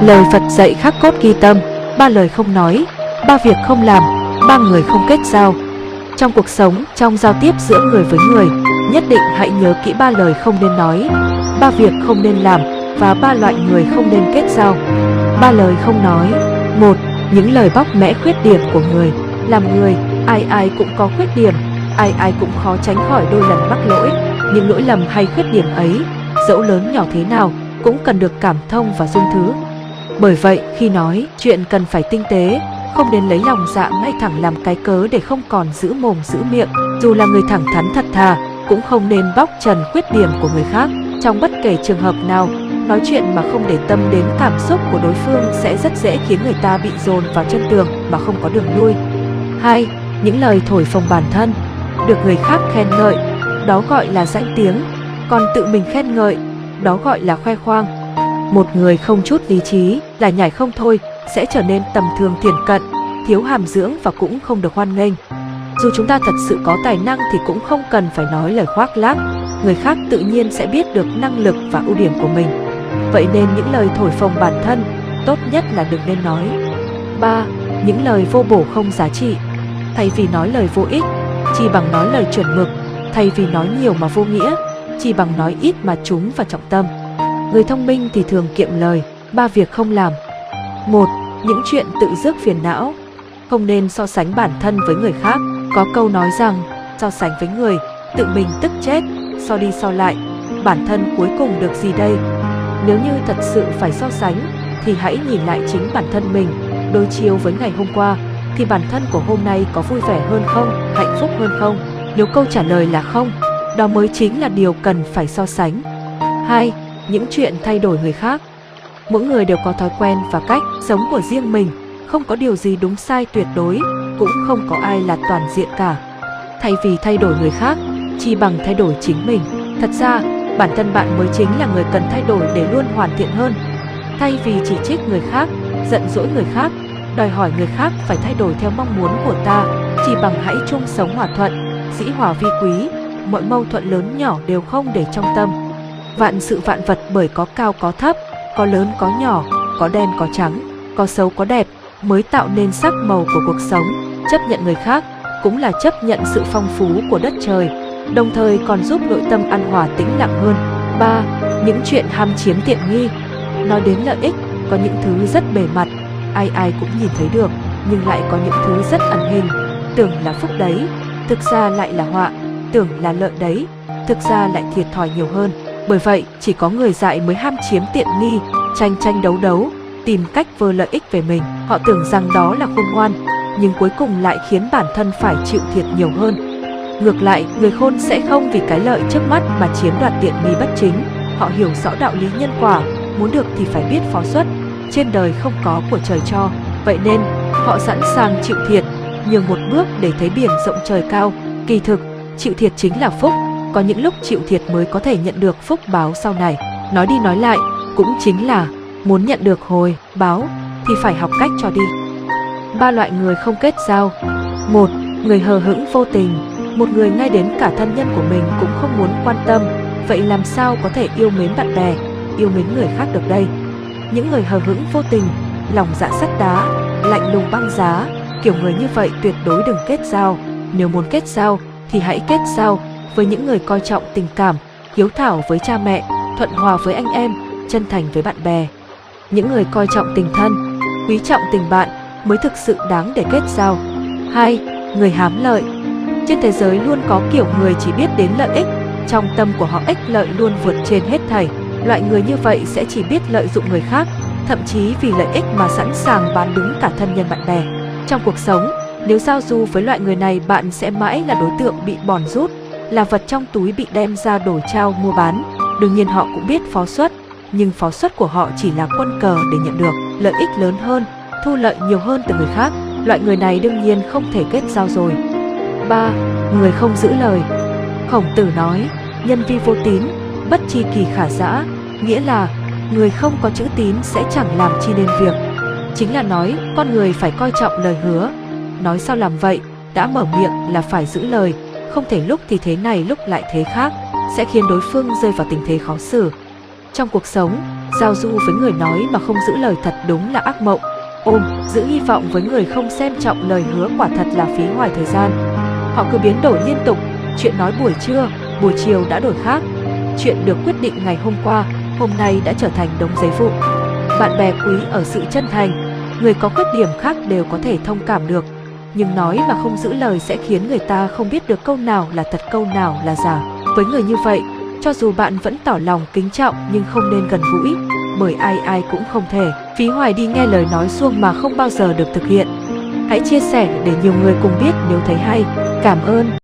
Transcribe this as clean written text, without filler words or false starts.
Lời Phật dạy khắc cốt ghi tâm: 3 lời không nói, 3 việc không làm, 3 người không kết giao. Trong cuộc sống, trong giao tiếp giữa người với người, nhất định hãy nhớ kỹ 3 lời không nên nói, 3 việc không nên làm và 3 loại người không nên kết giao. 3 lời không nói. 1. Những lời bóc mẽ khuyết điểm của người. Làm người, ai ai cũng có khuyết điểm, ai ai cũng khó tránh khỏi đôi lần mắc lỗi. Những lỗi lầm hay khuyết điểm ấy, dẫu lớn nhỏ thế nào, cũng cần được cảm thông và dung thứ. Bởi vậy, khi nói chuyện cần phải tinh tế, không nên lấy lòng dạ ngay thẳng làm cái cớ để không còn giữ mồm giữ miệng. Dù là người thẳng thắn thật thà, cũng không nên bóc trần khuyết điểm của người khác. Trong bất kể trường hợp nào, nói chuyện mà không để tâm đến cảm xúc của đối phương sẽ rất dễ khiến người ta bị dồn vào chân tường mà không có đường lui. 2. Những lời thổi phồng bản thân. Được người khác khen ngợi, đó gọi là danh tiếng, còn tự mình khen ngợi, đó gọi là khoe khoang. Một người không chút lý trí, là nhảy không thôi, sẽ trở nên tầm thường thiển cận, thiếu hàm dưỡng và cũng không được hoan nghênh. Dù chúng ta thật sự có tài năng thì cũng không cần phải nói lời khoác lác, người khác tự nhiên sẽ biết được năng lực và ưu điểm của mình. Vậy nên những lời thổi phồng bản thân, tốt nhất là đừng nên nói. 3. Những lời vô bổ không giá trị. Thay vì nói lời vô ích, chỉ bằng nói lời chuẩn mực. Thay vì nói nhiều mà vô nghĩa, chỉ bằng nói ít mà trúng vào trọng tâm. Người thông minh thì thường kiệm lời. 3 việc không làm. 1. Những chuyện tự rước phiền não. Không nên so sánh bản thân với người khác. Có câu nói rằng, so sánh với người, tự mình tức chết, so đi so lại, bản thân cuối cùng được gì đây? Nếu như thật sự phải so sánh, thì hãy nhìn lại chính bản thân mình, đối chiếu với ngày hôm qua, thì bản thân của hôm nay có vui vẻ hơn không, hạnh phúc hơn không? Nếu câu trả lời là không, đó mới chính là điều cần phải so sánh. 2. Những chuyện thay đổi người khác. Mỗi người đều có thói quen và cách sống của riêng mình, không có điều gì đúng sai tuyệt đối, cũng không có ai là toàn diện cả. Thay vì thay đổi người khác, chỉ bằng thay đổi chính mình. Thật ra, bản thân bạn mới chính là người cần thay đổi để luôn hoàn thiện hơn. Thay vì chỉ trích người khác, giận dỗi người khác, đòi hỏi người khác phải thay đổi theo mong muốn của ta, chỉ bằng hãy chung sống hòa thuận, dĩ hòa vi quý, mọi mâu thuẫn lớn nhỏ đều không để trong tâm. Vạn sự vạn vật bởi có cao có thấp, có lớn có nhỏ, có đen có trắng, có xấu có đẹp, mới tạo nên sắc màu của cuộc sống. Chấp nhận người khác cũng là chấp nhận sự phong phú của đất trời, đồng thời còn giúp nội tâm an hòa tĩnh lặng hơn. 3. Những chuyện ham chiếm tiện nghi. Nói đến lợi ích, có những thứ rất bề mặt, ai ai cũng nhìn thấy được, nhưng lại có những thứ rất ẩn hình. Tưởng là phúc đấy, thực ra lại là họa, tưởng là lợi đấy, thực ra lại thiệt thòi nhiều hơn. Bởi vậy, chỉ có người dại mới ham chiếm tiện nghi, tranh tranh đấu đấu, tìm cách vơ lợi ích về mình. Họ tưởng rằng đó là khôn ngoan, nhưng cuối cùng lại khiến bản thân phải chịu thiệt nhiều hơn. Ngược lại, người khôn sẽ không vì cái lợi trước mắt mà chiếm đoạt tiện nghi bất chính. Họ hiểu rõ đạo lý nhân quả, muốn được thì phải biết phó xuất. Trên đời không có của trời cho, vậy nên họ sẵn sàng chịu thiệt, nhường một bước để thấy biển rộng trời cao. Kỳ thực, chịu thiệt chính là phúc, có những lúc chịu thiệt mới có thể nhận được phúc báo sau này. Nói đi nói lại, cũng chính là muốn nhận được hồi báo thì phải học cách cho đi. 3 loại người không kết giao. 1. Người hờ hững vô tình. Một người ngay đến cả thân nhân của mình cũng không muốn quan tâm, vậy làm sao có thể yêu mến bạn bè, yêu mến người khác được đây? Những người hờ hững vô tình, lòng dạ sắt đá, lạnh lùng băng giá, kiểu người như vậy tuyệt đối đừng kết giao. Nếu muốn kết giao thì hãy kết giao với những người coi trọng tình cảm, hiếu thảo với cha mẹ, thuận hòa với anh em, chân thành với bạn bè. Những người coi trọng tình thân, quý trọng tình bạn mới thực sự đáng để kết giao. 2. Người hám lợi. Trên thế giới luôn có kiểu người chỉ biết đến lợi ích, trong tâm của họ ích lợi luôn vượt trên hết thảy. Loại người như vậy sẽ chỉ biết lợi dụng người khác, thậm chí vì lợi ích mà sẵn sàng bán đứng cả thân nhân bạn bè. Trong cuộc sống, nếu giao du với loại người này, bạn sẽ mãi là đối tượng bị bòn rút, là vật trong túi bị đem ra đổi trao mua bán. Đương nhiên họ cũng biết phó xuất, nhưng phó xuất của họ chỉ là quân cờ để nhận được lợi ích lớn hơn, thu lợi nhiều hơn từ người khác. Loại người này đương nhiên không thể kết giao rồi. 3. Người không giữ lời. Khổng Tử nói, nhân vi vô tín, bất chi kỳ khả dã, nghĩa là người không có chữ tín sẽ chẳng làm chi nên việc. Chính là nói con người phải coi trọng lời hứa, nói sao làm vậy, đã mở miệng là phải giữ lời, không thể lúc thì thế này lúc lại thế khác, sẽ khiến đối phương rơi vào tình thế khó xử. Trong cuộc sống, Giao du với người nói mà không giữ lời thật đúng là ác mộng. Giữ hy vọng với người không xem trọng lời hứa quả thật là phí hoài thời gian. Họ cứ biến đổi liên tục, chuyện nói buổi trưa, buổi chiều đã đổi khác. Chuyện được quyết định ngày hôm qua, hôm nay đã trở thành đống giấy vụn. Bạn bè quý ở sự chân thành, người có khuyết điểm khác đều có thể thông cảm được. Nhưng nói mà không giữ lời sẽ khiến người ta không biết được câu nào là thật, câu nào là giả. Với người như vậy, cho dù bạn vẫn tỏ lòng kính trọng nhưng không nên gần gũi, bởi ai ai cũng không thể phí hoài đi nghe lời nói suông mà không bao giờ được thực hiện. Hãy chia sẻ để nhiều người cùng biết nếu thấy hay. Cảm ơn.